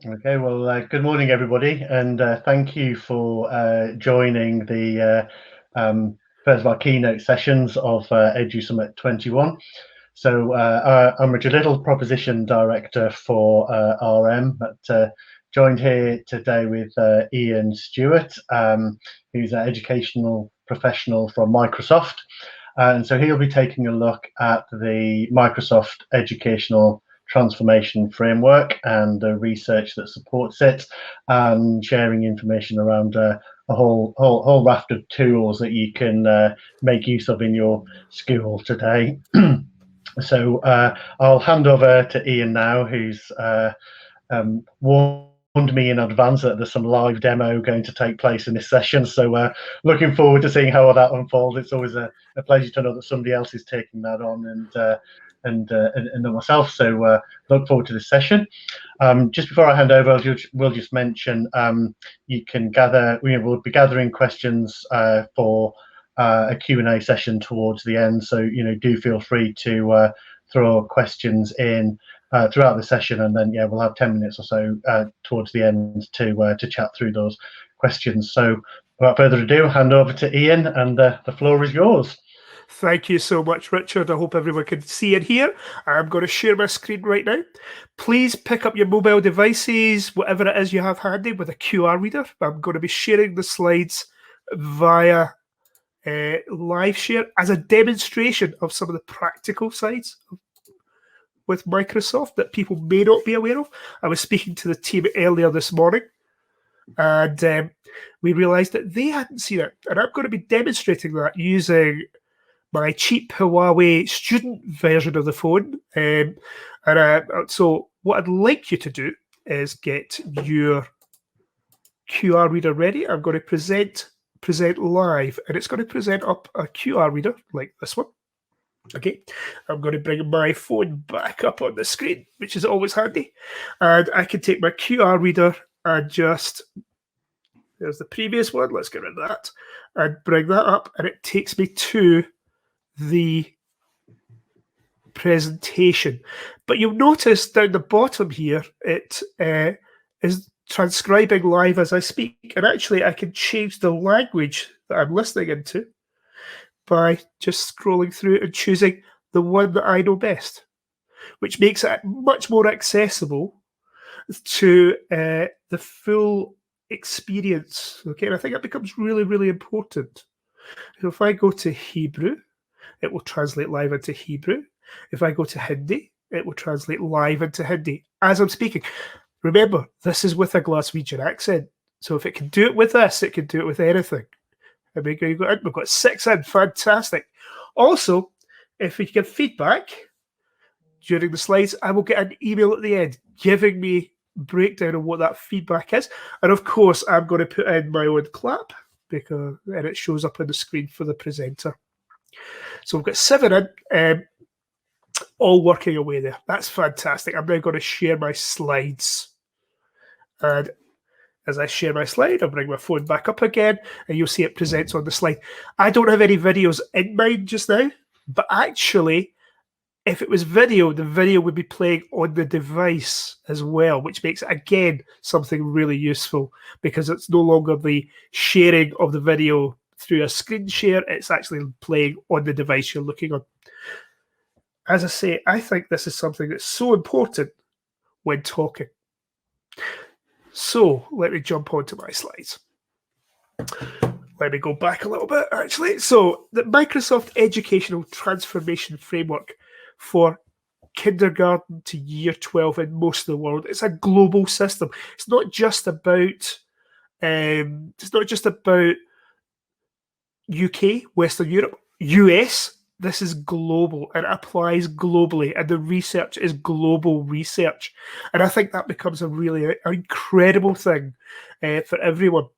Okay, well, good morning, everybody, and thank you for joining the first of our keynote sessions of EduSummit 21. So I'm Richard Little, Proposition Director for RM, but joined here today with Ian Stewart, who's an educational professional from Microsoft. And so he'll be taking a look at the Microsoft Educational Transformation Framework and the research that supports it, and sharing information around a whole raft of tools that you can make use of in your school today. So I'll hand over to Ian now, who's warned me in advance that there's some live demo going to take place in this session. So looking forward to seeing how that unfolds. It's always a pleasure to know that somebody else is taking that on, and myself. So look forward to this session. Just before I hand over, we'll just mention you can gather. We'll be gathering questions for a Q&A session towards the end. So do feel free to throw questions in throughout the session, and then we'll have 10 minutes or so towards the end to chat through those questions. So without further ado, hand over to Ian, and the floor is yours. Thank you so much, Richard. I hope everyone can see and hear. I'm going to share my screen right now. Please pick up your mobile devices, whatever it is you have handy, with a QR reader. I'm going to be sharing the slides via live share as a demonstration of some of the practical sides with Microsoft that people may not be aware of. I was speaking to the team earlier this morning, and we realized that they hadn't seen it. And I'm going to be demonstrating that using my cheap Huawei student version of the phone. So what I'd like you to do is get your QR reader ready. I'm going to present live, and it's going to present up a QR reader like this one. Okay, I'm going to bring my phone back up on the screen, which is always handy. And I can take my QR reader and just, there's the previous one, let's get rid of that, and bring that up, and it takes me to the presentation. But you'll notice down the bottom here, it is transcribing live as I speak. And actually, I can change the language that I'm listening into by just scrolling through and choosing the one that I know best, which makes it much more accessible to the full experience. Okay, and I think that becomes really, really important. So if I go to Hebrew, it will translate live into Hebrew. If I go to Hindi, it will translate live into Hindi as I'm speaking. Remember, this is with a Glaswegian accent. So if it can do it with this, it can do it with anything. And we've got 6 in. Fantastic. Also, if we give feedback during the slides, I will get an email at the end giving me a breakdown of what that feedback is. And of course, I'm going to put in my own clap, and it shows up on the screen for the presenter. So we've got 7 in, all working away there. That's fantastic. I'm now going to share my slides. And as I share my slide, I'll bring my phone back up again, and you'll see it presents on the slide. I don't have any videos in mind just now, but actually, if it was video, the video would be playing on the device as well, which makes it, again, something really useful, because it's no longer the sharing of the video through a screen share, it's actually playing on the device you're looking on. As I say, I think this is something that's so important when talking. So let me jump onto my slides. Let me go back a little bit, actually. So the Microsoft Educational Transformation Framework for kindergarten to year 12 in most of the world. It's a global system. It's not just about UK, Western Europe, US. This is global and it applies globally, and the research is global research. And I think that becomes a really incredible thing for everyone.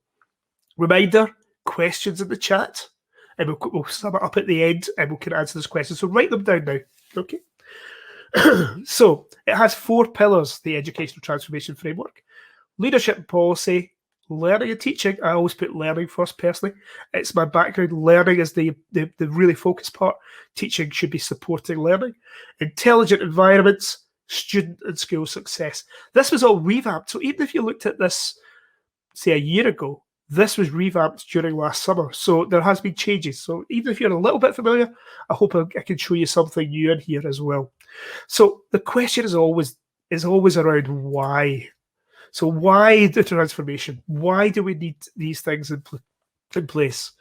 Reminder, questions in the chat, and we'll sum it up at the end, and we can answer those questions. So write them down now, okay? So it has 4 pillars, the Educational Transformation Framework: leadership and policy, learning and teaching. I always put learning first personally. It's my background. Learning is the really focused part. Teaching should be supporting learning. Intelligent environments, student and school success. This was all revamped. So even if you looked at this, say, a year ago, this was revamped during last summer. So there has been changes. So even if you're a little bit familiar, I hope I can show you something new in here as well. So the question is always around why. So why the transformation? Why do we need these things in place?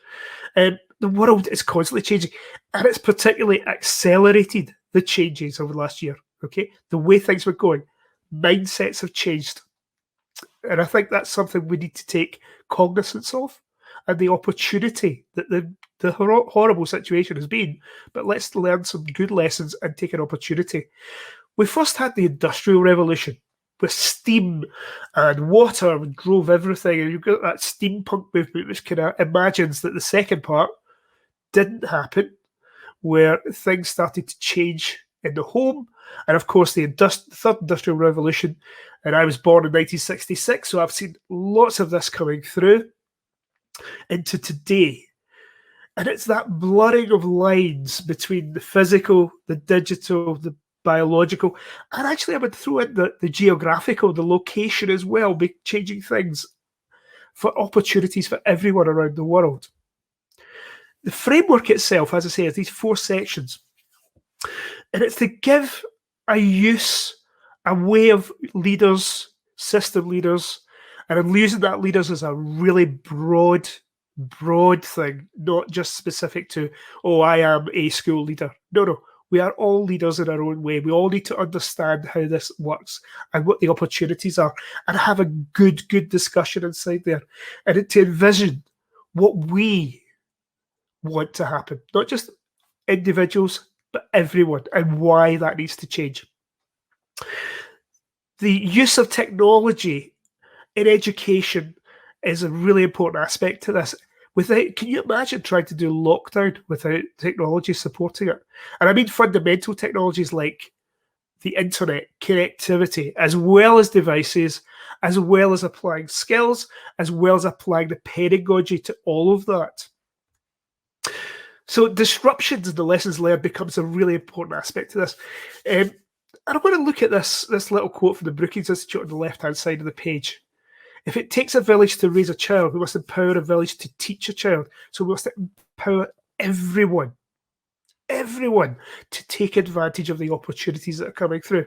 The world is constantly changing, and it's particularly accelerated the changes over the last year. Okay, the way things were going, mindsets have changed. And I think that's something we need to take cognizance of, and the opportunity that the horrible situation has been. But let's learn some good lessons and take an opportunity. We first had the Industrial Revolution with steam and water and drove everything. And you've got that steampunk movement, which kind of imagines that the second part didn't happen, where things started to change in the home. And of course, the third Industrial Revolution, and I was born in 1966, so I've seen lots of this coming through into today. And it's that blurring of lines between the physical, the digital, the biological, and actually I would throw in the geographical, the location as well, changing things for opportunities for everyone around the world. The framework itself, as I say, is these 4 sections. And it's to give a use, a way of leaders, system leaders, and I'm using that leaders as a really broad thing, not just specific to, oh, I am a school leader. No. We are all leaders in our own way. We all need to understand how this works and what the opportunities are, and have a good discussion inside there, and to envision what we want to happen, not just individuals, but everyone, and why that needs to change. The use of technology in education is a really important aspect to this. Can you imagine trying to do lockdown without technology supporting it? And I mean fundamental technologies like the internet, connectivity, as well as devices, as well as applying skills, as well as applying the pedagogy to all of that. So disruptions in the lessons learned becomes a really important aspect to this. And I want to look at this little quote from the Brookings Institute on the left-hand side of the page. If it takes a village to raise a child, we must empower a village to teach a child. So we must empower everyone to take advantage of the opportunities that are coming through.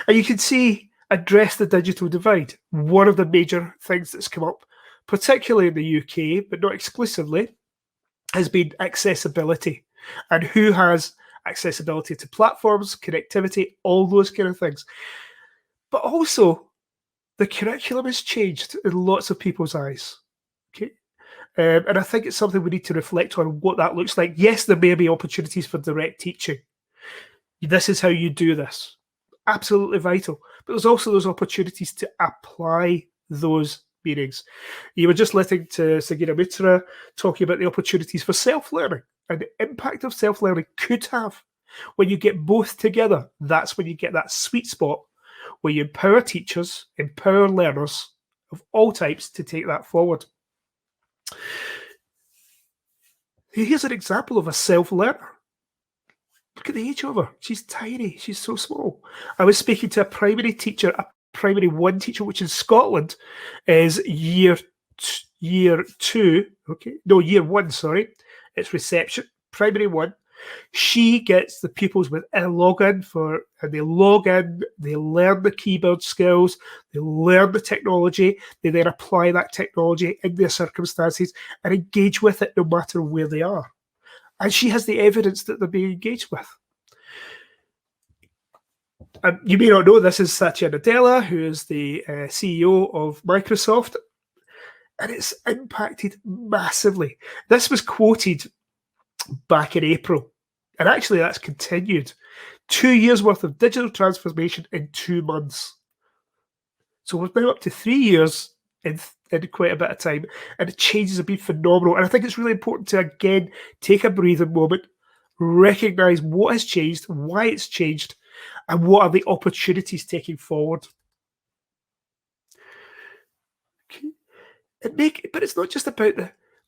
And you can see, address the digital divide. One of the major things that's come up, particularly in the UK, but not exclusively, has been accessibility. And who has accessibility to platforms, connectivity, all those kind of things. But also, the curriculum has changed in lots of people's eyes. Okay, and I think it's something we need to reflect on what that looks like. Yes, there may be opportunities for direct teaching. This is how you do this. Absolutely vital. But there's also those opportunities to apply those meanings. You were just listening to Sagira Mitra talking about the opportunities for self-learning and the impact of self-learning could have. When you get both together, that's when you get that sweet spot where you empower teachers, empower learners of all types to take that forward. Here's an example of a self-learner. Look at the age of her. She's tiny. She's so small. I was speaking to a primary teacher, a primary 1 teacher, which in Scotland is year 1, sorry. It's reception, primary 1. She gets the pupils with a login and they log in, they learn the keyboard skills, they learn the technology, they then apply that technology in their circumstances and engage with it no matter where they are. And she has the evidence that they're being engaged with. And you may not know, this is Satya Nadella, who is the CEO of Microsoft, and it's impacted massively. This was quoted back in April. And actually, that's continued. 2 years worth of digital transformation in 2 months. So we're now up to 3 years in quite a bit of time, and the changes have been phenomenal. And I think it's really important to, again, take a breathing moment, recognize what has changed, why it's changed, and what are the opportunities taking forward. Okay. But it's not just about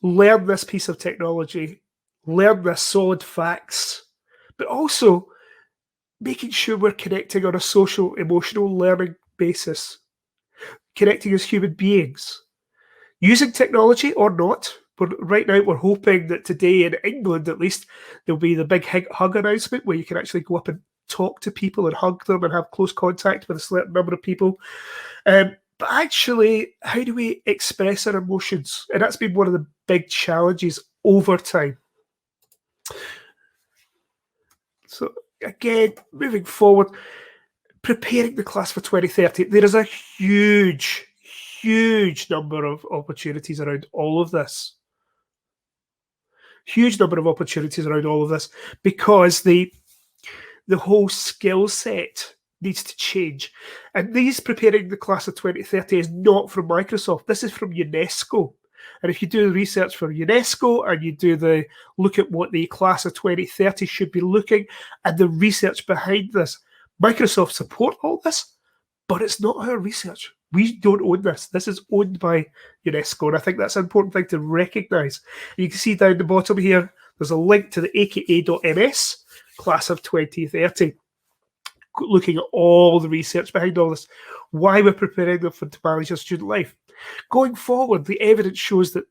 learn this piece of technology, learn the solid facts, but also making sure we're connecting on a social, emotional learning basis, connecting as human beings, using technology or not. But right now, we're hoping that today in England, at least, there'll be the big hug announcement where you can actually go up and talk to people and hug them and have close contact with a certain number of people. But actually, how do we express our emotions? And that's been one of the big challenges over time. So again, moving forward, preparing the class for 2030, there is a huge number of opportunities around all of this. Huge number of opportunities around all of this because the whole skill set needs to change. And these preparing the class of 2030 is not from Microsoft. This is from UNESCO. And if you do the research for UNESCO and you do the look at what the class of 2030 should be looking and the research behind this, Microsoft support all this, but it's not our research. We don't own this. This is owned by UNESCO, and I think that's an important thing to recognise. You can see down the bottom here, there's a link to the aka.ms class of 2030, looking at all the research behind all this, why we're preparing them to manage their student life. Going forward, the evidence shows that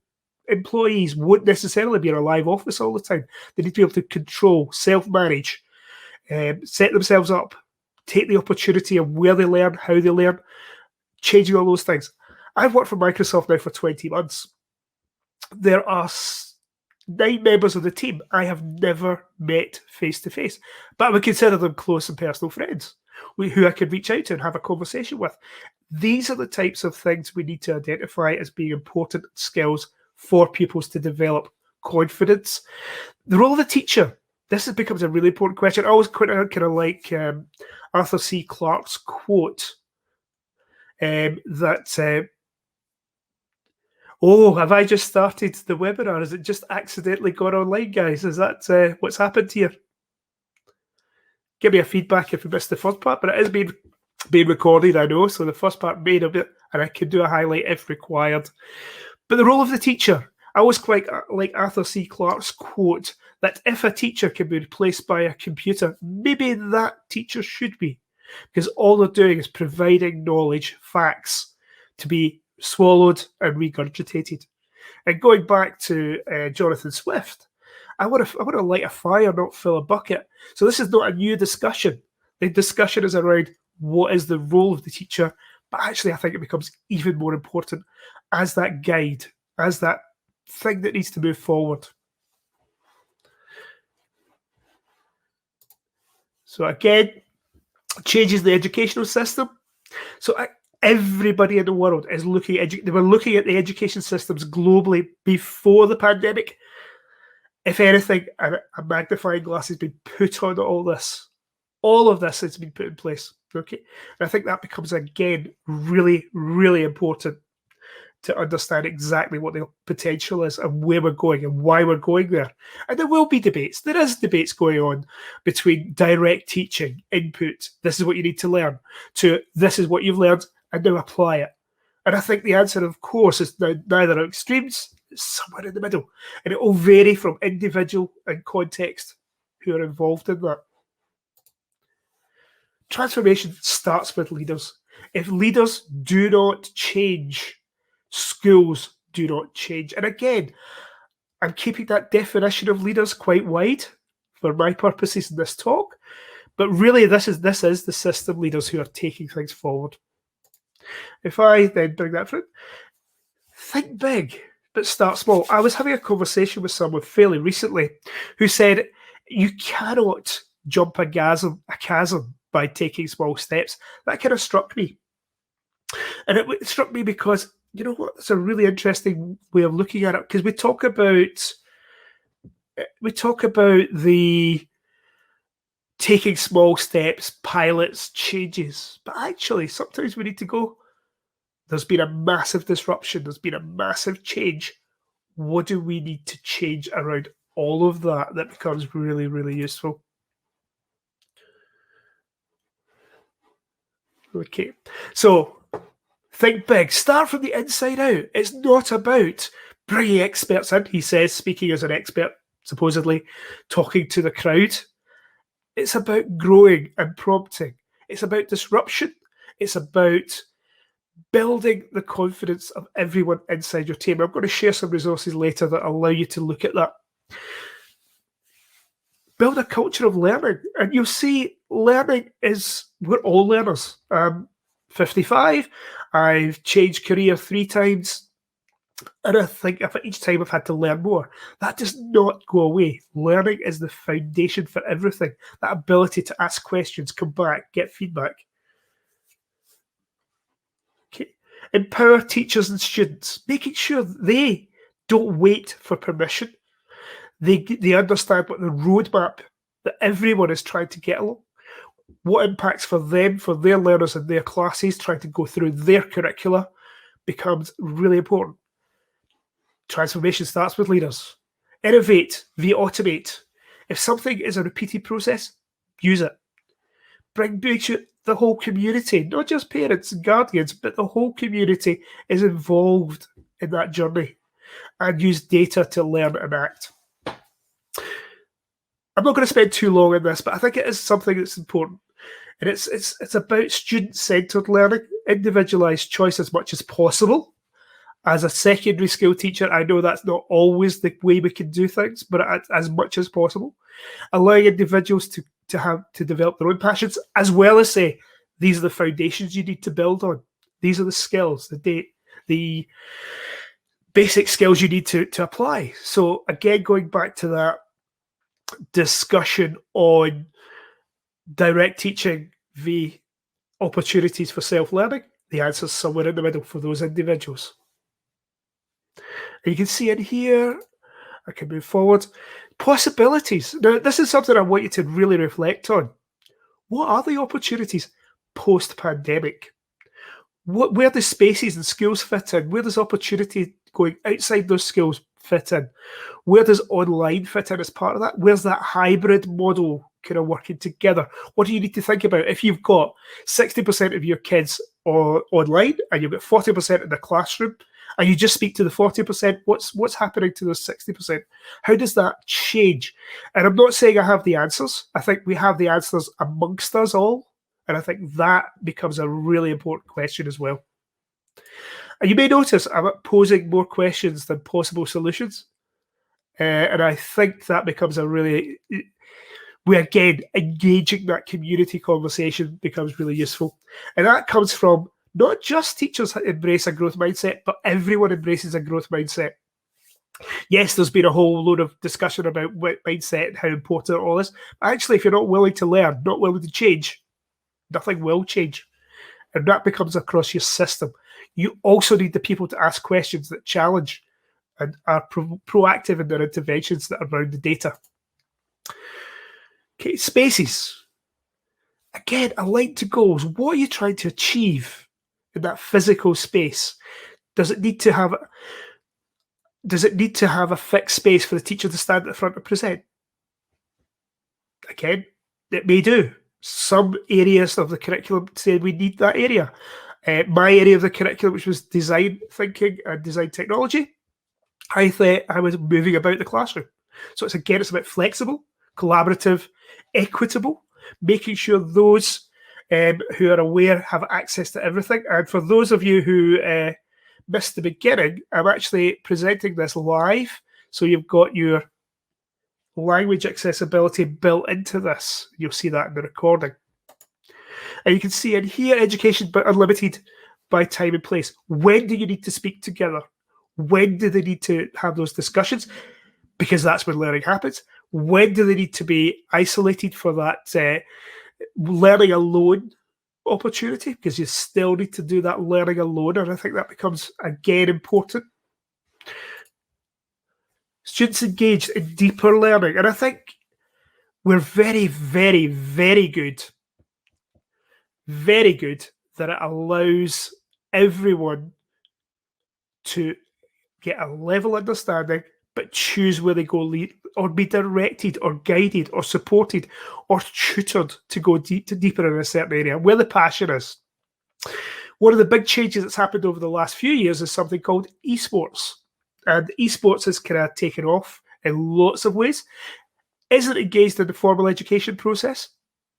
employees won't necessarily be in a live office all the time. They need to be able to control, self-manage, set themselves up, take the opportunity of where they learn, how they learn, changing all those things. I've worked for Microsoft now for 20 months. There are 9 members of the team I have never met face-to-face, but I would consider them close and personal friends who I could reach out to and have a conversation with. These are the types of things we need to identify as being important skills for pupils to develop confidence. The role of the teacher. This becomes a really important question. I always kind of like Arthur C. Clarke's quote that oh, have I just started the webinar? Has it just accidentally gone online, guys? Is that what's happened here? Give me a feedback if you missed the first part, but it is being recorded, I know, so the first part made a bit, and I can do a highlight if required. But the role of the teacher, I always quite like Arthur C. Clarke's quote that if a teacher can be replaced by a computer, maybe that teacher should be, because all they're doing is providing knowledge, facts, to be swallowed and regurgitated. And going back to Jonathan Swift, I want to light a fire, not fill a bucket. So this is not a new discussion. The discussion is around what is the role of the teacher, but actually I think it becomes even more important as that guide, as that thing that needs to move forward. So again, changes the educational system. So everybody in the world is looking at they were looking at the education systems globally before the pandemic. If anything, a magnifying glass has been put on all this. All of this has been put in place. Okay, and I think that becomes again really, really important to understand exactly what the potential is and where we're going and why we're going there. And there will be debates. There is debates going on between direct teaching, input, this is what you need to learn, to this is what you've learned and now apply it. And I think the answer, of course, is neither extremes, it's somewhere in the middle. And it will vary from individual and context who are involved in that. Transformation starts with leaders. If leaders do not change, schools do not change. And again, I'm keeping that definition of leaders quite wide for my purposes in this talk. But really, this is the system leaders who are taking things forward. If I then bring that through, think big, but start small. I was having a conversation with someone fairly recently who said, you cannot jump a chasm by taking small steps. That kind of struck me. And it struck me because, you know what, it's a really interesting way of looking at it, because we talk about the taking small steps, pilots, changes, but actually sometimes we need to go, there's been a massive disruption, there's been a massive change. What do we need to change around all of that becomes really, really useful? Okay, so think big, start from the inside out. It's not about bringing experts in, he says, speaking as an expert, supposedly talking to the crowd. It's about growing and prompting. It's about disruption. It's about building the confidence of everyone inside your team. I'm going to share some resources later that allow you to look at that. Build a culture of learning. And you'll see learning is, we're all learners. I'm 55. I've changed career 3 times. And I think each time I've had to learn more. That does not go away. Learning is the foundation for everything. That ability to ask questions, come back, get feedback. Okay. Empower teachers and students, making sure they don't wait for permission. They understand what the roadmap that everyone is trying to get along, what impacts for them, for their learners in their classes, trying to go through their curricula becomes really important. Transformation starts with leaders. Innovate via automate. If something is a repeated process, use it. Make sure the whole community, not just parents and guardians, but the whole community is involved in that journey, and use data to learn and act. I'm not going to spend too long on this, but I think it is something that's important. And it's about student-centered learning, individualized choice as much as possible. As a secondary school teacher, I know that's not always the way we can do things, but as much as possible. Allowing individuals to develop their own passions, as well as say, these are the foundations you need to build on. These are the skills, the basic skills you need to apply. So again, going back to that discussion on direct teaching v opportunities for self-learning, the answer is somewhere in the middle for those individuals. And you can see in here, I can move forward, possibilities. Now, this is something I want you to really reflect on. What are the opportunities post-pandemic? Where do spaces and skills fit in? Where does opportunity going outside those skills fit in? Where does online fit in as part of that? Where's that hybrid model kind of working together? What do you need to think about if you've got 60% of your kids online and you've got 40% in the classroom, and you just speak to the 40%, what's happening to those 60%? How does that change? And I'm not saying I have the answers. I think we have the answers amongst us all. And I think that becomes a really important question as well. And you may notice I'm posing more questions than possible solutions. And I think that becomes we again, engaging that community conversation becomes really useful. And that comes from not just teachers embrace a growth mindset, but everyone embraces a growth mindset. Yes, there's been a whole load of discussion about mindset and how important all is. Actually, if you're not willing to learn, not willing to change, nothing will change. And that becomes across your system. You also need the people to ask questions that challenge and are proactive in their interventions that are around the data. Okay, spaces. Again, aligned to goals. What are you trying to achieve in that physical space? Does it need to have a fixed space for the teacher to stand at the front and present? Again, it may do. Some areas of the curriculum say we need that area. My area of the curriculum, which was design thinking and design technology, I thought I was moving about the classroom. So it's about flexible, collaborative, equitable, making sure those who are aware have access to everything. And for those of you who missed the beginning, I'm actually presenting this live. So you've got your language accessibility built into this. You'll see that in the recording. And you can see in here, education but unlimited by time and place. When do you need to speak together? When do they need to have those discussions? Because that's when learning happens. When do they need to be isolated for that learning alone opportunity? Because you still need to do that learning alone. And I think that becomes, again, important. Students engaged in deeper learning. And I think we're very, very, very good that it allows everyone to get a level understanding, but choose where they go, or be directed or guided or supported or tutored to go deeper in a certain area, where the passion is. One of the big changes that's happened over the last few years is something called esports. And esports has kind of taken off in lots of ways. isn't engaged in the formal education process.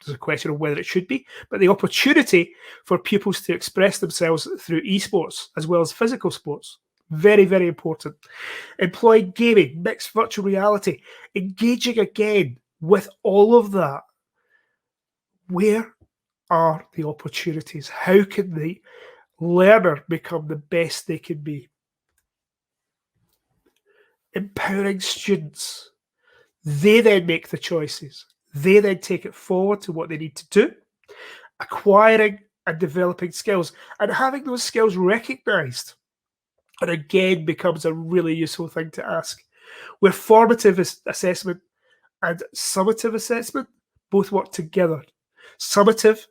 There's a question of whether it should be, but the opportunity for pupils to express themselves through esports as well as physical sports. Very, very important. Employ gaming, mixed virtual reality, engaging again with all of that. Where are the opportunities? How can the learner become the best they can be? Empowering students. They then make the choices. They then take it forward to what they need to do. Acquiring and developing skills and having those skills recognized. And again, becomes a really useful thing to ask. Where formative assessment and summative assessment both work together. Formative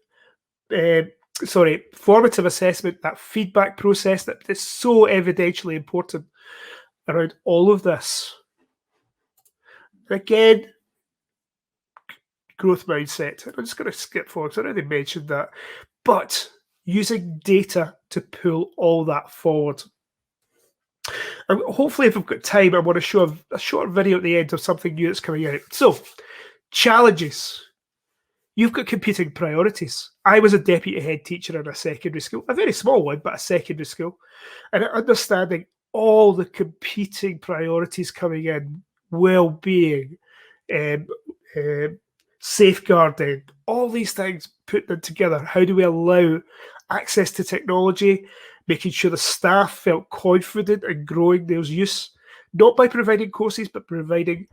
assessment, that feedback process that is so evidentially important around all of this. Again, growth mindset. I'm just going to skip forward because I already mentioned that. But using data to pull all that forward. And hopefully, if we've got time, I want to show a short video at the end of something new that's coming out. So, challenges. You've got competing priorities. I was a deputy head teacher in a secondary school, a very small one, but a secondary school. And understanding all the competing priorities coming in, well-being, safeguarding, all these things, put them together. How do we allow access to technology, making sure the staff felt confident in growing their use, not by providing courses, but providing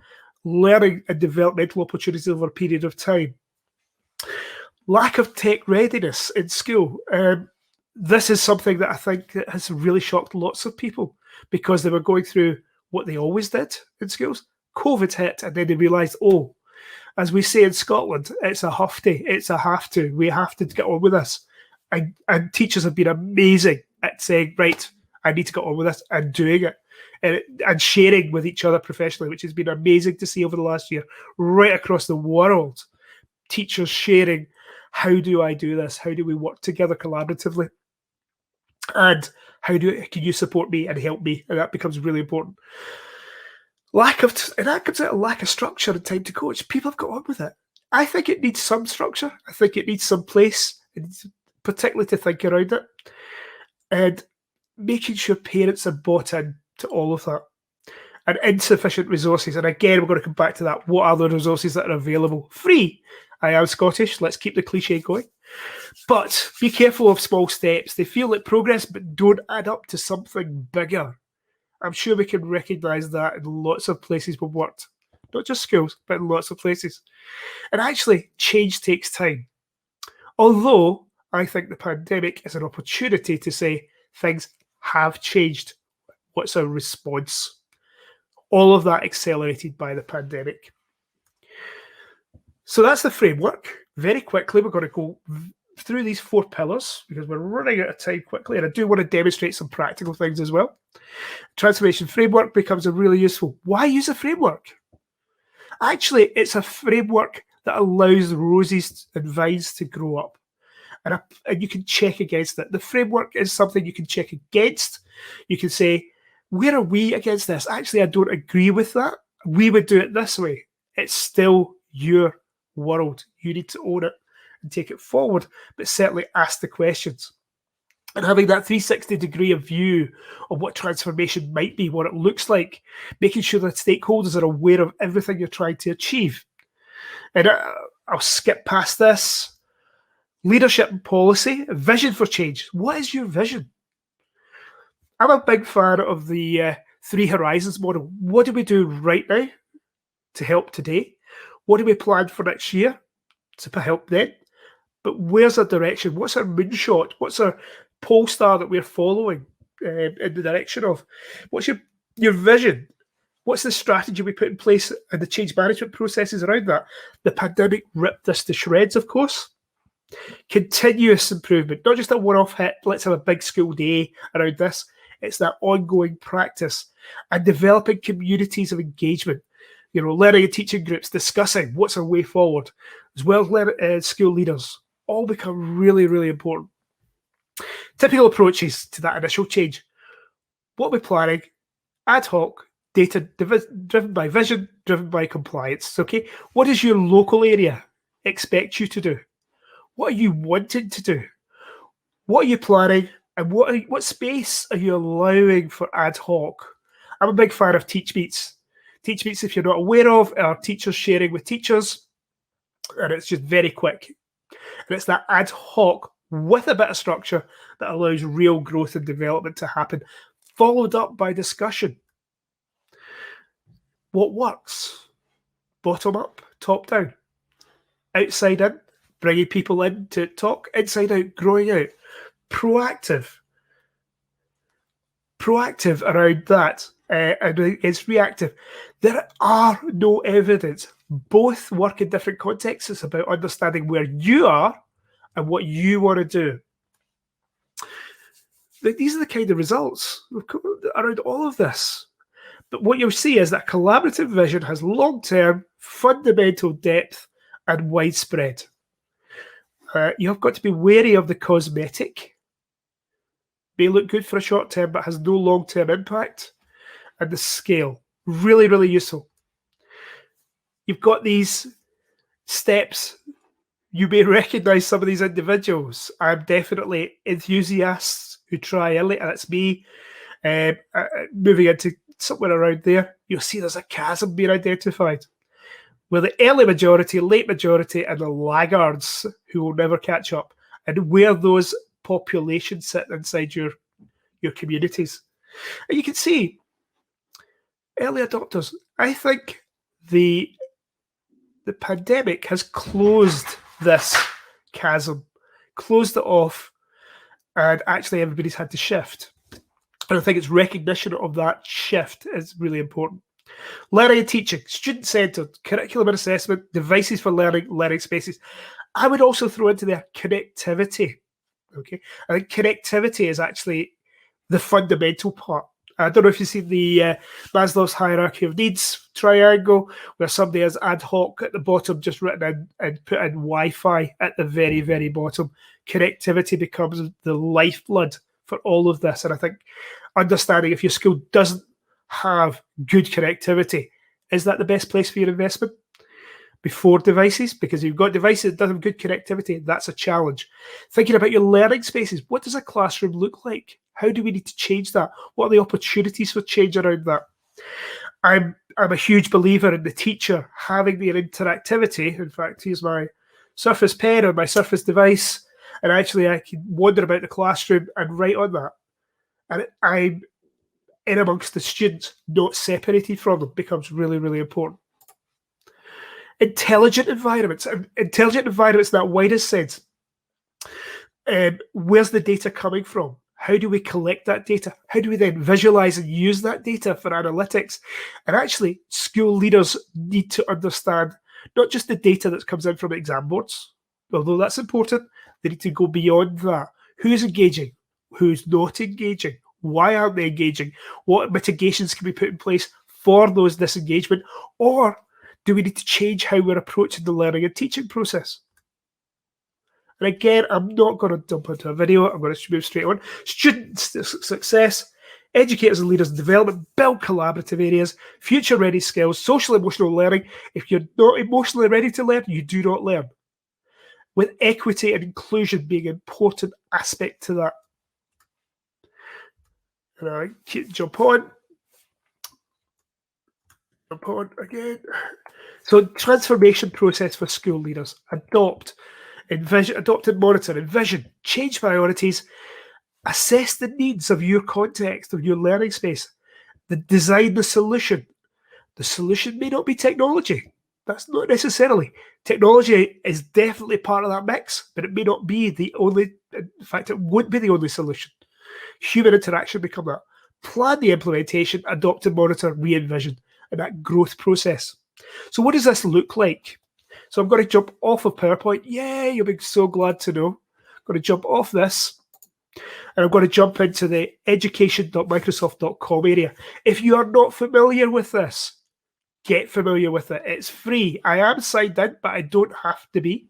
learning and developmental opportunities over a period of time. Lack of tech readiness in school. This is something that I think has really shocked lots of people because they were going through what they always did in schools. COVID hit, and then they realised, oh, as we say in Scotland, it's a hufty, it's a have to. We have to get on with this. And teachers have been amazing at saying, right, I need to get on with this and doing it. And sharing with each other professionally, which has been amazing to see over the last year, right across the world. Teachers sharing, how do I do this? How do we work together collaboratively? And can you support me and help me? And that becomes really important. That comes out of lack of structure and time to coach. People have got on with it. I think it needs some structure. I think it needs some place, particularly to think around it. And making sure parents are bought in to all of that. And insufficient resources. And again, we're going to come back to that. What are the resources that are available? Free. I am Scottish. Let's keep the cliche going. But be careful of small steps. They feel like progress, but don't add up to something bigger. I'm sure we can recognise that in lots of places we've worked. Not just schools, but in lots of places. And actually, change takes time. Although, I think the pandemic is an opportunity to say things have changed. What's our response? All of that accelerated by the pandemic. So that's the framework. Very quickly, we're going to go through these 4 pillars because we're running out of time quickly, and I do want to demonstrate some practical things as well. Transformation framework becomes a really useful. Why use a framework? Actually, it's a framework that allows roses and vines to grow up, and you can check against it. The framework is something you can check against. You can say, where are we against this? Actually, I don't agree with that. We would do it this way. It's still your world. You need to own it and take it forward, but certainly ask the questions. And having that 360-degree of view of what transformation might be, what it looks like, making sure that stakeholders are aware of everything you're trying to achieve. And I'll skip past this. Leadership and policy, vision for change. What is your vision? I'm a big fan of the 3 horizons model. What do we do right now to help today? What do we plan for next year to help then? But where's our direction? What's our moonshot? What's our pole star that we're following in the direction of? What's your vision? What's the strategy we put in place and the change management processes around that? The pandemic ripped this to shreds, of course. Continuous improvement, not just a one-off hit, let's have a big school day around this. It's that ongoing practice and developing communities of engagement. Learning and teaching groups discussing what's our way forward, as well as school leaders, all become really, really important. Typical approaches to that initial change. What we're planning, ad hoc, Data driven by vision, driven by compliance. Okay, what does your local area expect you to do? What are you wanting to do? What are you planning? And what space are you allowing for ad hoc? I'm a big fan of Teach Meets. Teach Meets, if you're not aware of, are teachers sharing with teachers, and it's just very quick. And it's that ad hoc with a bit of structure that allows real growth and development to happen, followed up by discussion. What works? Bottom up, top down, outside in, bringing people in to talk, inside out, growing out, proactive around that, and it's reactive. There are no evidence. Both work in different contexts. It's about understanding where you are and what you want to do. These are the kind of results around all of this. But what you'll see is that collaborative vision has long-term, fundamental depth and widespread. You've got to be wary of the cosmetic. May look good for a short term, but has no long-term impact. And the scale, really, really useful. You've got these steps. You may recognize some of these individuals. I'm definitely enthusiasts who try early, and it's me moving into somewhere around there. You'll see there's a chasm being identified, where the early majority, late majority, and the laggards who will never catch up, and where those populations sit inside your communities. And you can see early adopters. I think the pandemic has closed this chasm, closed it off, and actually everybody's had to shift. And I think it's recognition of that shift is really important. Learning and teaching, student-centered, curriculum and assessment, devices for learning, learning spaces. I would also throw into there connectivity. Okay, I think connectivity is actually the fundamental part. I don't know if you see the Maslow's hierarchy of needs triangle, where somebody has ad hoc at the bottom, just written in and put in Wi-Fi at the very, very bottom. Connectivity becomes the lifeblood for all of this. And I think understanding if your school doesn't have good connectivity, is that the best place for your investment? Before devices, because you've got devices that don't have good connectivity, that's a challenge. Thinking about your learning spaces, what does a classroom look like? How do we need to change that? What are the opportunities for change around that? I'm a huge believer in the teacher having their interactivity. In fact, here's my Surface Pen or my Surface device, and actually I can wander about the classroom and write on that. And I'm in amongst the students, not separated from them, becomes really, really important. Intelligent environments in that widest sense. Where's the data coming from? How do we collect that data? How do we then visualize and use that data for analytics? And actually, school leaders need to understand not just the data that comes in from exam boards, although that's important. They need to go beyond that. Who's engaging? Who's not engaging? Why aren't they engaging? What mitigations can be put in place for those disengagement? Or do we need to change how we're approaching the learning and teaching process? And again, I'm not going to jump into a video. I'm going to move straight on. Student success, educators and leaders in development, build collaborative areas, future-ready skills, social-emotional learning. If you're not emotionally ready to learn, you do not learn. With equity and inclusion being an important aspect to that. And I jump on again. So transformation process for school leaders. Adopt and monitor, envision, change priorities, assess the needs of your context, of your learning space, design the solution. The solution may not be technology. That's not necessarily. Technology is definitely part of that mix, but it may not be the only, in fact, it won't be the only solution. Human interaction become that. Plan the implementation, adopt and monitor, re-envision, and that growth process. So what does this look like? So I'm going to jump off of PowerPoint. Yay, you'll be so glad to know. I'm going to jump off this, and I'm going to jump into the education.microsoft.com area. If you are not familiar with this, get familiar with it. It's free. I am signed in, but I don't have to be.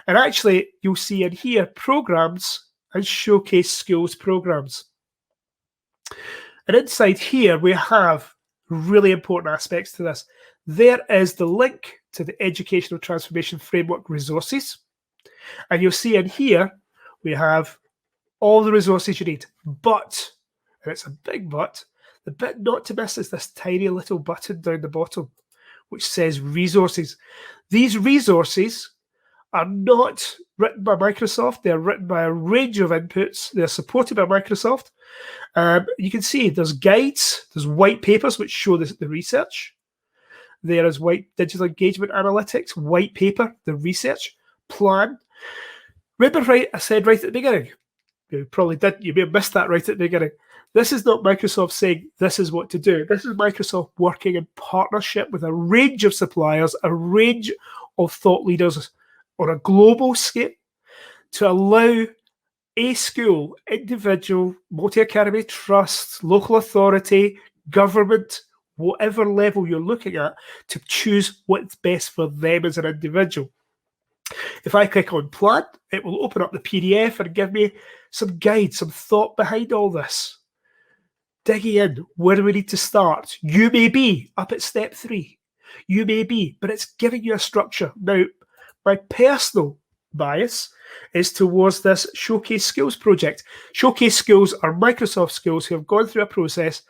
And actually, you'll see in here, programs and showcase schools programs. And inside here, we have really important aspects to this. There is the link to the Educational Transformation Framework resources. And you'll see in here, we have all the resources you need. But, and it's a big but, the bit not to miss is this tiny little button down the bottom, which says resources. These resources are not written by Microsoft. They're written by a range of inputs. They're supported by Microsoft. You can see there's guides, there's white papers which show the research. There is digital engagement analytics, white paper, the research plan. Remember, I said right at the beginning, you probably didn't, you may have missed that right at the beginning. This is not Microsoft saying this is what to do. This is Microsoft working in partnership with a range of suppliers, a range of thought leaders on a global scale to allow a school, individual, multi-academy trust, local authority, government, whatever level you're looking at, to choose what's best for them as an individual. If I click on plan, it will open up the PDF and give me some guide, some thought behind all this. Digging in, where do we need to start? You may be up at step 3. You may be, but it's giving you a structure. Now, my personal bias is towards this Showcase Skills project. Showcase Skills are Microsoft skills who have gone through a process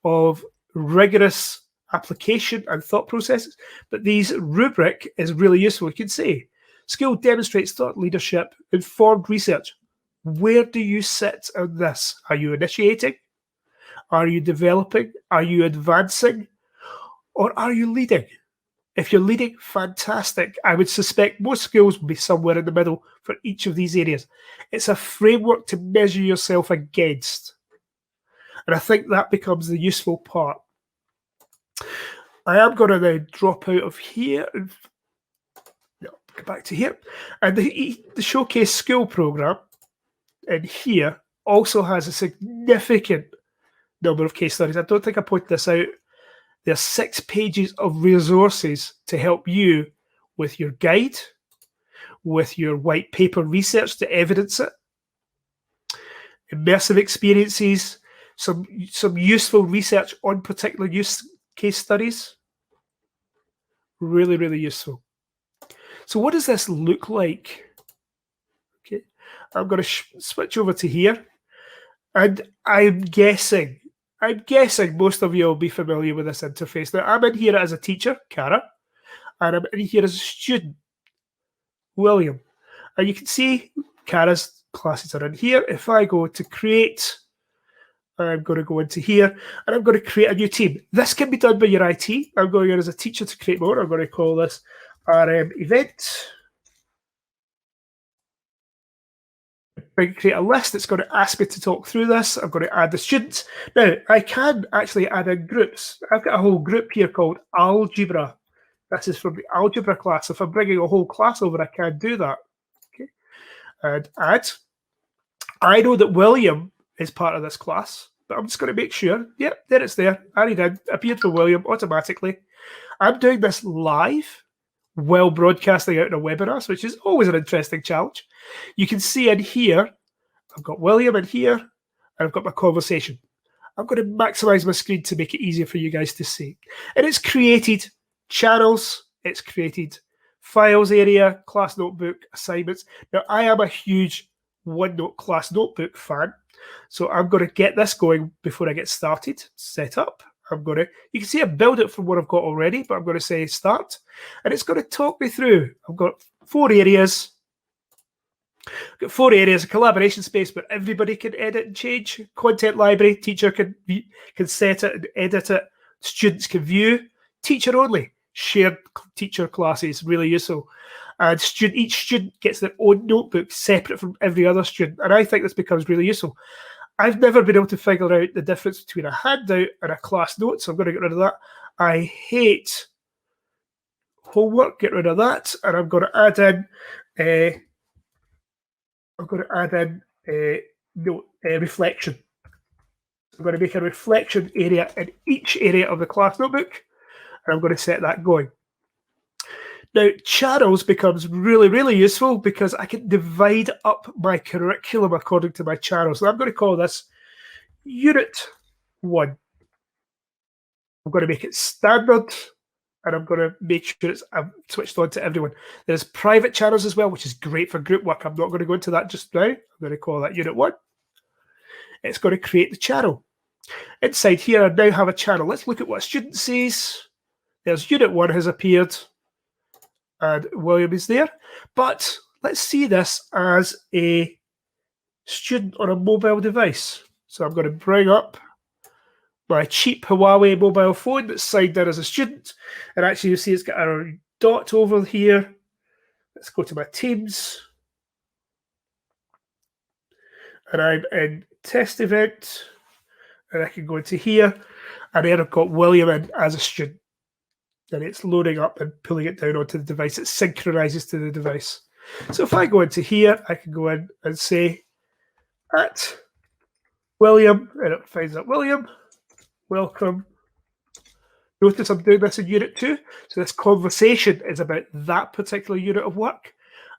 of rigorous application and thought processes, but these rubric is really useful. You can say, skill demonstrates thought leadership, informed research. Where do you sit on this? Are you initiating? Are you developing? Are you advancing? Or are you leading? If you're leading, fantastic. I would suspect most skills will be somewhere in the middle for each of these areas. It's a framework to measure yourself against. And I think that becomes the useful part. I am going to now drop out of here and go back to here. And the Showcase Skill program in here also has a significant number of case studies. I don't think I put this out. There's 6 pages of resources to help you with your guide, with your white paper research to evidence it, immersive experiences, some useful research on particular use case studies. Really, really useful. So what does this look like? Okay, I'm going to switch over to here. And I'm guessing most of you will be familiar with this interface. Now, I'm in here as a teacher, Cara, and I'm in here as a student, William. And you can see Cara's classes are in here. If I go to create, I'm going to go into here, and I'm going to create a new team. This can be done by your IT. I'm going in as a teacher to create more. I'm going to call this RM event. I can create a list that's going to ask me to talk through this. I'm going to add the students. Now, I can actually add in groups. I've got a whole group here called Algebra. This is from the Algebra class. If I'm bringing a whole class over, I can do that. Okay, and add. I know that William is part of this class, but I'm just going to make sure. Yep, there it's there. Added in, appeared for William automatically. I'm doing this live while broadcasting out in a webinar, which is always an interesting challenge. You can see in here, I've got William in here, and I've got my conversation. I'm going to maximize my screen to make it easier for you guys to see. And it's created channels, it's created files area, class notebook, assignments. Now, I am a huge OneNote class notebook fan, so I'm going to get this going before I get started. Set up. You can see I build it from what I've got already, but I'm going to say start, and it's going to talk me through. I've got 4 areas. I've got 4 areas: a collaboration space where everybody can edit and change, content library, teacher can set it and edit it, students can view, teacher only, shared teacher classes, really useful. And each student gets their own notebook separate from every other student, and I think this becomes really useful. I've never been able to figure out the difference between a handout and a class note, so I'm going to get rid of that. I hate homework, get rid of that, and I'm going to add in reflection. I'm going to make a reflection area in each area of the class notebook, and I'm going to set that going. Now, channels becomes really, really useful because I can divide up my curriculum according to my channels. So I'm going to call this Unit 1. I'm going to make it standard, and I'm going to make sure it's switched on to everyone. There's private channels as well, which is great for group work. I'm not going to go into that just now. I'm going to call that Unit 1. It's going to create the channel. Inside here, I now have a channel. Let's look at what a student says. There's Unit 1 has appeared, and William is there. But let's see this as a student on a mobile device. So I'm going to bring up my cheap Huawei mobile phone that's signed in as a student. And actually, you see it's got a dot over here. Let's go to my Teams. And I'm in test event. And I can go into here. And then I've got William in as a student. And it's loading up and pulling it down onto the device. It synchronizes to the device. So if I go into here, I can go in and say at William, and it finds out William, welcome. Notice I'm doing this in Unit 2. So this conversation is about that particular unit of work.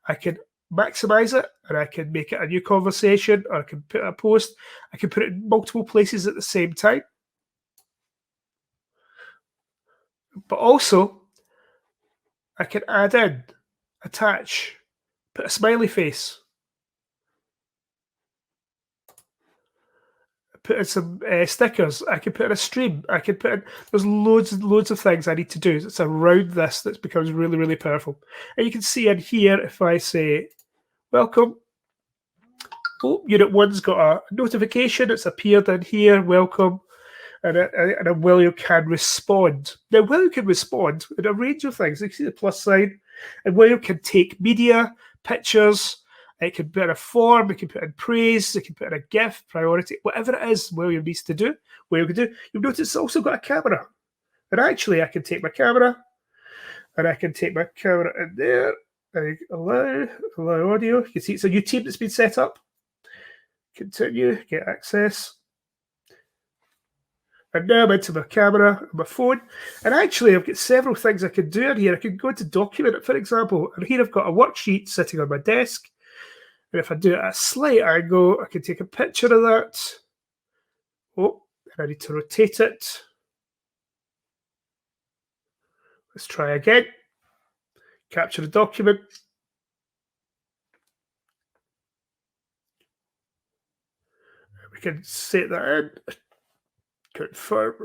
I can maximize it, and I can make it a new conversation, or I can put a post. I can put it in multiple places at the same time. But also, I can add in, attach, put a smiley face, put in some stickers. I can put in a stream. I can put in, there's loads and loads of things I need to do. It's around this that becomes really, really powerful. And you can see in here, if I say, welcome, oh, Unit 1's got a notification. It's appeared in here, welcome. And William can respond. Now, William can respond in a range of things. You can see the plus sign. And William can take media, pictures. It can put in a form. It can put in praise. It can put in a GIF, priority, whatever it is William needs to do. William can do. You'll notice it's also got a camera. And actually, I can take my camera. And I can take my camera in there. And allow audio. You can see it's a new team that's been set up. Continue, get access. And now I'm into my camera, my phone. And actually, I've got several things I can do in here. I can go into document it, for example. And here I've got a worksheet sitting on my desk. And if I do it at a slight angle, I can take a picture of that. Oh, and I need to rotate it. Let's try again. Capture the document. We can set that in. Confirm.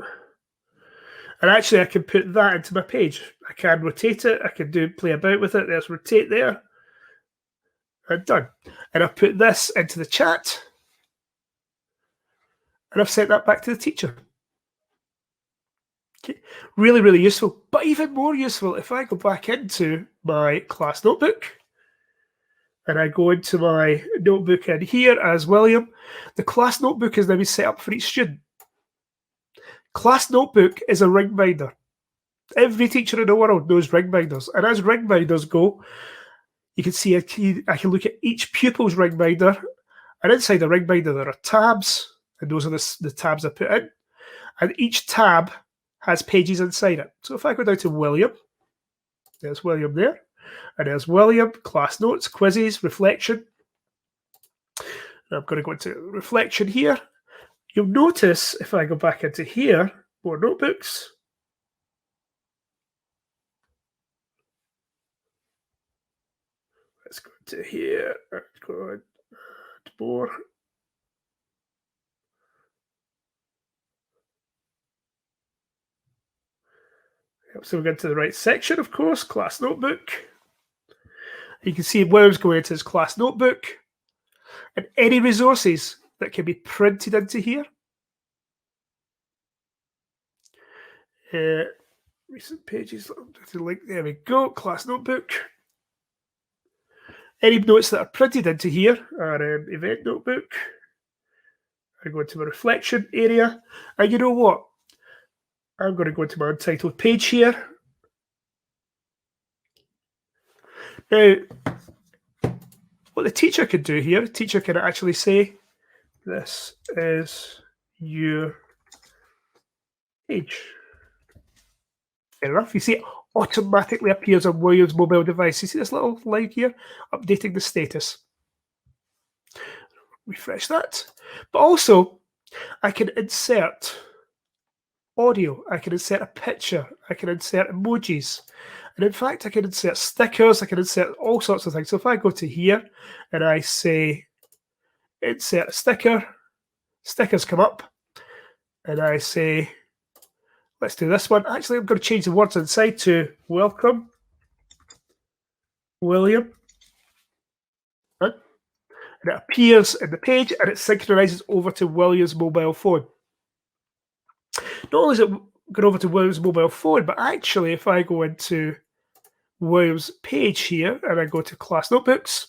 And actually, I can put that into my page. I can rotate it. I can play about with it. There's rotate there. And done. And I've put this into the chat. And I've sent that back to the teacher. Okay. Really, really useful. But even more useful, if I go back into my class notebook, and I go into my notebook in here as William, the class notebook is now been set up for each student. Class notebook is a ring binder. Every teacher in the world knows ring binders. And as ring binders go, you can see I can look at each pupil's ring binder. And inside the ring binder, there are tabs. And those are the tabs I put in. And each tab has pages inside it. So if I go down to William, there's William there. And there's William, class notes, quizzes, reflection. And I'm going to go into reflection here. You'll notice if I go back into here, more notebooks. Let's go into here and go and more. So we get to the right section, of course, class notebook. You can see William's going into his class notebook. And any resources that can be printed into here. Recent pages, the link, there we go, class notebook. Any notes that are printed into here are event notebook. I go into my reflection area. And you know what? I'm going to go into my untitled page here. Now, what the teacher can do here, the teacher can actually say, this is your page. Fair enough. You see it automatically appears on William's mobile device. You see this little line here? Updating the status. Refresh that. But also, I can insert audio, I can insert a picture, I can insert emojis. And in fact, I can insert stickers, I can insert all sorts of things. So if I go to here and I say insert a sticker, stickers come up, and I say, let's do this one. Actually, I'm going to change the words inside to welcome, William. Right? And it appears in the page and it synchronizes over to William's mobile phone. Not only is it going over to William's mobile phone, but actually, if I go into William's page here and I go to class notebooks,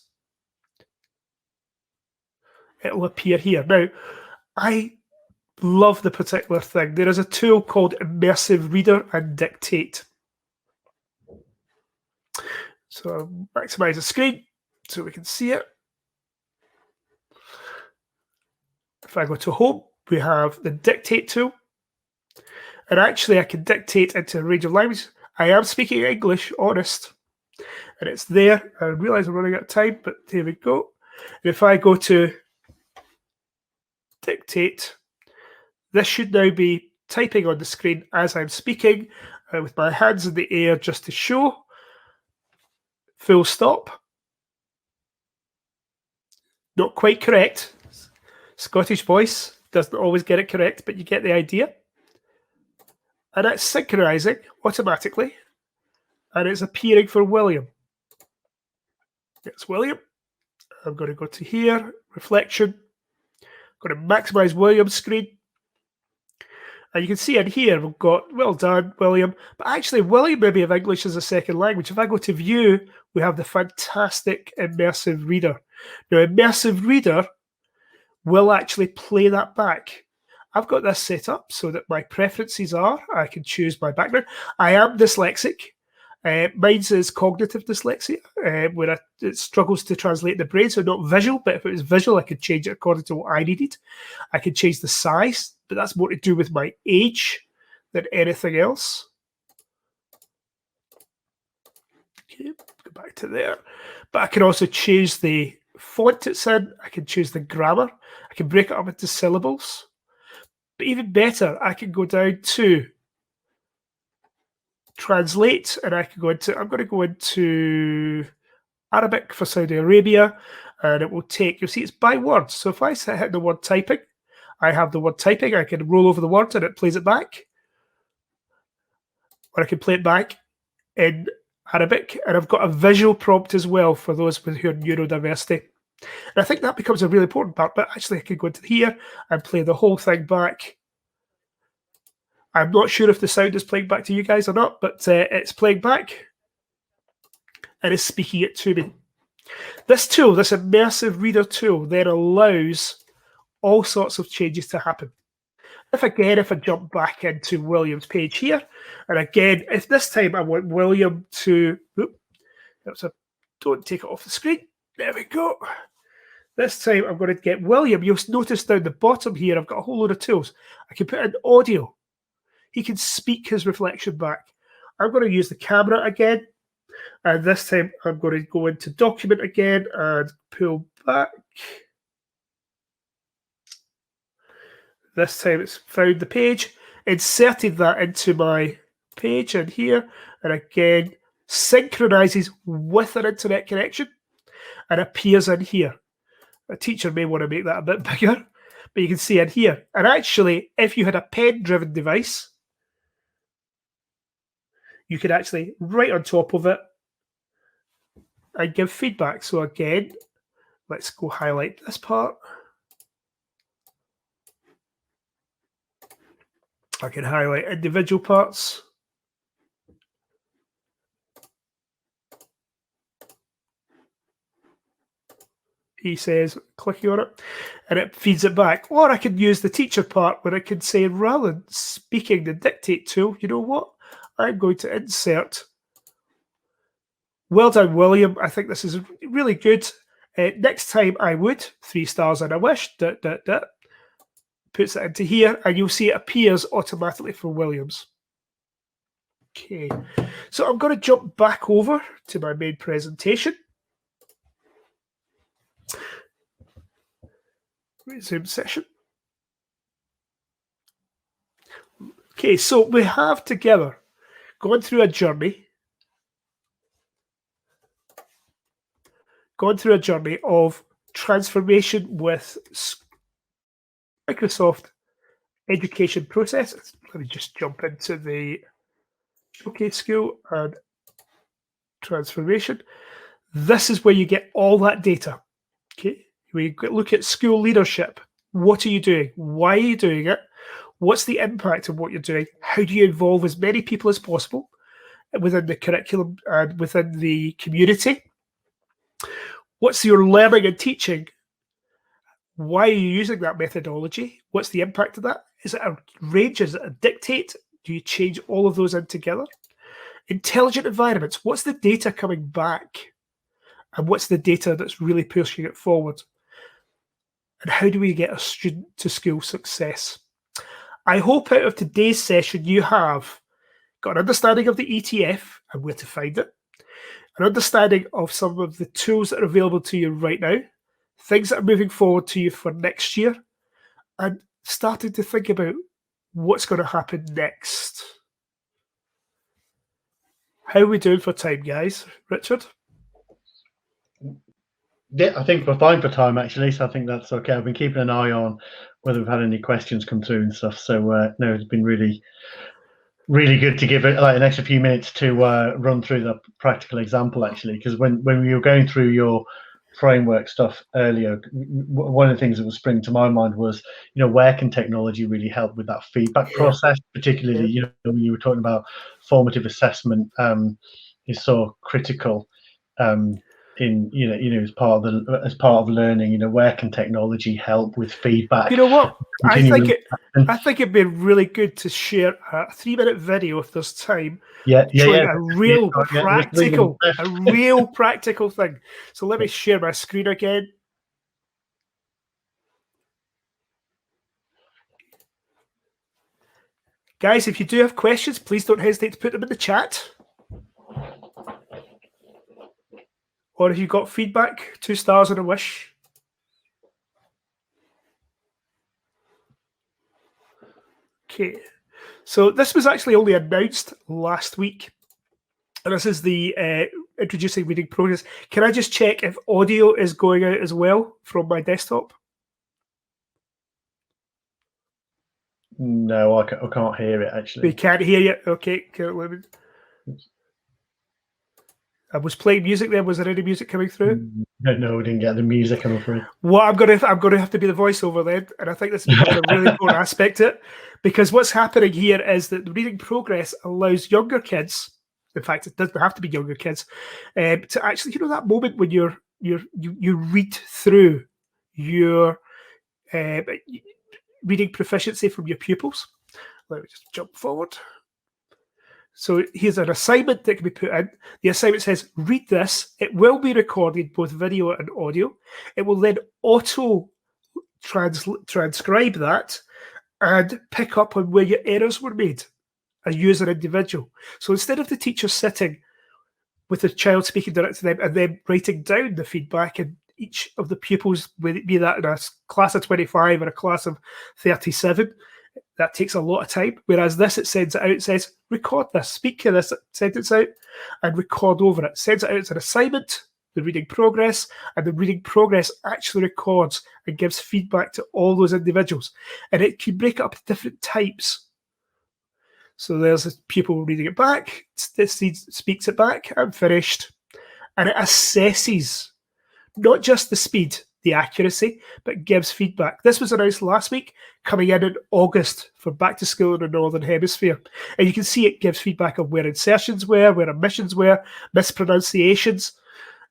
it'll appear here. Now, I love the particular thing. There is a tool called Immersive Reader and Dictate. So I'll maximize the screen so we can see it. If I go to home, we have the dictate tool. And actually, I can dictate into a range of languages. I am speaking English, honest. And it's there. I realize I'm running out of time, but here we go. And if I go to dictate, this should now be typing on the screen as I'm speaking with my hands in the air just to show. Full stop. Not quite correct. Scottish voice doesn't always get it correct, but you get the idea. And it's synchronizing automatically. And it's appearing for William. It's William. I'm going to go to here, reflection. I'm going to maximize William's screen. And you can see in here, we've got, well done, William. But actually, William maybe have English as a second language. If I go to view, we have the fantastic Immersive Reader. Now, Immersive Reader will actually play that back. I've got this set up so that my preferences are, I can choose my background. I am dyslexic. Mine's is cognitive dyslexia, where it struggles to translate the brain, so not visual, but if it was visual, I could change it according to what I needed. I could change the size, but that's more to do with my age than anything else. Okay, go back to there. But I can also choose the font it's in. I can choose the grammar. I can break it up into syllables. But even better, I can go down to translate, and I can go into, I'm going to go into Arabic for Saudi Arabia, and it will take, you'll see it's by words. So if I hit the word typing, I have the word typing, I can roll over the word and it plays it back. Or I can play it back in Arabic, and I've got a visual prompt as well for those who are neurodiversity. And I think that becomes a really important part, but actually I can go into here and play the whole thing back. I'm not sure if the sound is playing back to you guys or not, but it's playing back and it's speaking it to me. This tool, this Immersive Reader tool, then allows all sorts of changes to happen. If I jump back into William's page here, and again, if this time I want William to, don't take it off the screen. There we go. This time I'm going to get William. You'll notice down the bottom here, I've got a whole load of tools. I can put in audio. He can speak his reflection back. I'm going to use the camera again. And this time I'm going to go into document again and pull back. This time it's found the page, inserted that into my page in here, and again, synchronizes with an internet connection and appears in here. A teacher may want to make that a bit bigger, but you can see in here. And actually, if you had a pen-driven device, you could actually write on top of it and give feedback. So again, let's go highlight this part. I can highlight individual parts. He says, clicking on it, and it feeds it back. Or I can use the teacher part where I can say, rather than speaking the dictate tool, you know what? I'm going to insert, well done, William. I think this is really good. Next time I would, 3 stars and a wish, puts it into here, and you'll see it appears automatically for Williams. Okay, so I'm going to jump back over to my main presentation. Resume session. Okay, so we have together gone through a journey of transformation with Microsoft education processes. Let me just jump into the Showcase School and transformation. This is where you get all that data. Okay, we look at school leadership. What are you doing? Why are you doing it? What's the impact of what you're doing? How do you involve as many people as possible within the curriculum and within the community? What's your learning and teaching? Why are you using that methodology? What's the impact of that? Is it a range? Is it a dictate? Do you change all of those in together? Intelligent environments. What's the data coming back? And what's the data that's really pushing it forward? And how do we get a student to school success? I hope out of today's session you have got an understanding of the ETF and where to find it, an understanding of some of the tools that are available to you right now, things that are moving forward to you for next year, and starting to think about what's going to happen next. How are we doing for time, guys? Richard? Yeah, I think we're fine for time, actually, so I think that's okay. I've been keeping an eye on whether we've had any questions come through and stuff, so no, it's been really good to give it like an extra few minutes to run through the practical example, actually, because when we were going through your framework stuff earlier, one of the things that was springing to my mind was, where can technology really help with that feedback process, particularly, when you were talking about formative assessment is so critical in as part of learning. Where can technology help with feedback? You know what? I think it'd be really good to share a 3-minute video if there's time. Showing a real practical thing. So let me share my screen again. Guys, if you do have questions, please don't hesitate to put them in the chat. Or if you've got feedback, 2 stars and a wish. Okay, so this was actually only announced last week. And this is the introducing reading progress. Can I just check if audio is going out as well from my desktop? No, I can't hear it, actually. We can't hear you? Okay. I was playing music then. Was there any music coming through? No, we didn't get the music, I'm afraid. Well, I'm going to have to be the voiceover then, and I think this is a really important aspect to it, because what's happening here is that the reading progress allows younger kids, in fact, it doesn't have to be younger kids, to actually, that moment when you read through your reading proficiency from your pupils. Let me just jump forward. So here's an assignment that can be put in. The assignment says, read this. It will be recorded, both video and audio. It will then transcribe that and pick up on where your errors were made as you as an individual. So instead of the teacher sitting with the child speaking direct to them and then writing down the feedback, and each of the pupils, be that in a class of 25 or a class of 37, that takes a lot of time. Whereas this, it sends it out, it says, record this, speak to this sentence out, and record over it. Sends it out as an assignment, the reading progress, and the reading progress actually records and gives feedback to all those individuals. And it can break it up into different types. So there's a pupil reading it back, this speaks it back, I'm finished. And it assesses not just the speed, the accuracy, but gives feedback. This was announced last week, coming in August for back to school in the Northern Hemisphere. And you can see it gives feedback of where insertions were, where omissions were, mispronunciations.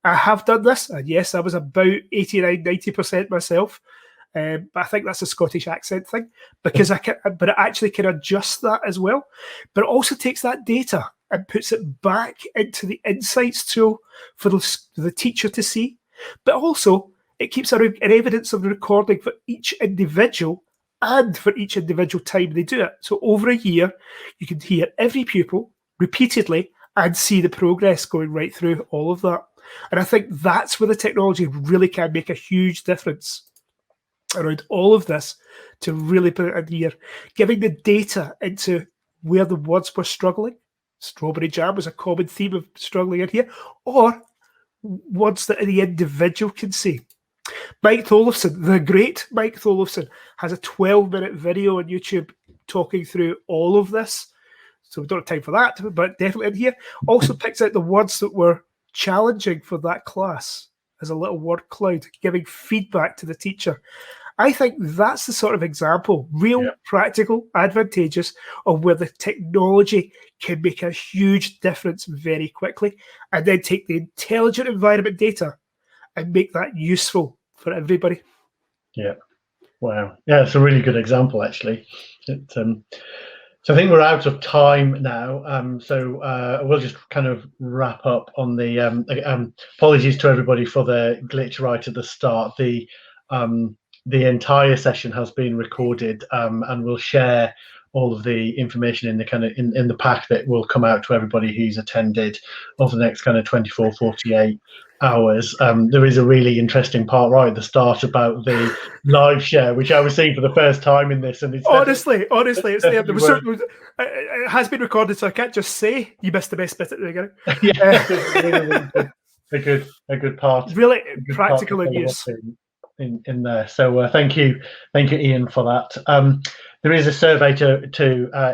I have done this, and yes, I was about 89-90% myself. But I think that's a Scottish accent thing, because but it actually can adjust that as well. But it also takes that data and puts it back into the insights tool for the teacher to see. But also, it keeps an evidence of the recording for each individual and for each individual time they do it. So over a year, you can hear every pupil repeatedly and see the progress going right through all of that. And I think that's where the technology really can make a huge difference around all of this, to really put it in here, giving the data into where the words were struggling. Strawberry jam was a common theme of struggling in here, or words that the individual can say. Mike Tholofsen, the great Mike Tholofsen, has a 12-minute video on YouTube talking through all of this. So we don't have time for that, but definitely in here. Also picks out the words that were challenging for that class as a little word cloud, giving feedback to the teacher. I think that's the sort of example, real, practical, advantageous, of where the technology can make a huge difference very quickly, and then take the intelligent environment data and make that useful for everybody. Yeah. Wow. Yeah, it's a really good example, actually. So I think we're out of time now. So we'll just kind of wrap up on the apologies to everybody for the glitch right at the start. The entire session has been recorded, and we'll share all of the information in the kind of in the pack that will come out to everybody who's attended over the next kind of 24, 48 hours. There is a really interesting part right at the start about the live share, which I was seeing for the first time in this, and it's honestly, it's there. It has been recorded, so I can't just say you missed the best bit at the beginning. Yeah, a good part. Really practical in use. In there. So thank you, Ian, for that. There is a survey to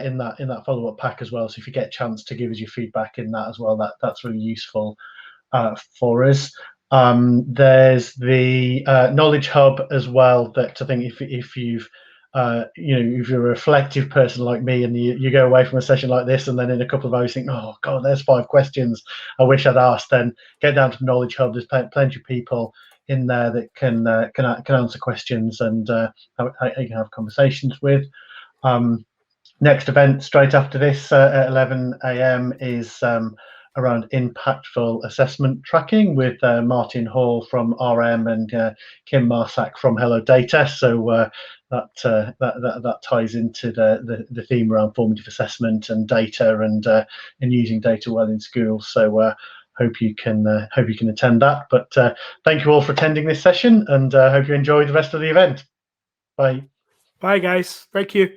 in that follow-up pack as well. So if you get a chance to give us your feedback in that as well, that's really useful for us. There's the Knowledge Hub as well. That I think if you've if you're a reflective person like me and you go away from a session like this and then in a couple of hours think, oh God, there's 5 questions I wish I'd asked, then get down to Knowledge Hub. There's plenty of people in there that can answer questions and you can have conversations with. Next event straight after this at 11 a.m. is around impactful assessment tracking with Martin Hall from RM and Kim Marsack from Hello Data. So that ties into the theme around formative assessment and data and using data well in schools. So hope you can attend that. But thank you all for attending this session, and hope you enjoy the rest of the event. Bye. Bye, guys. Thank you.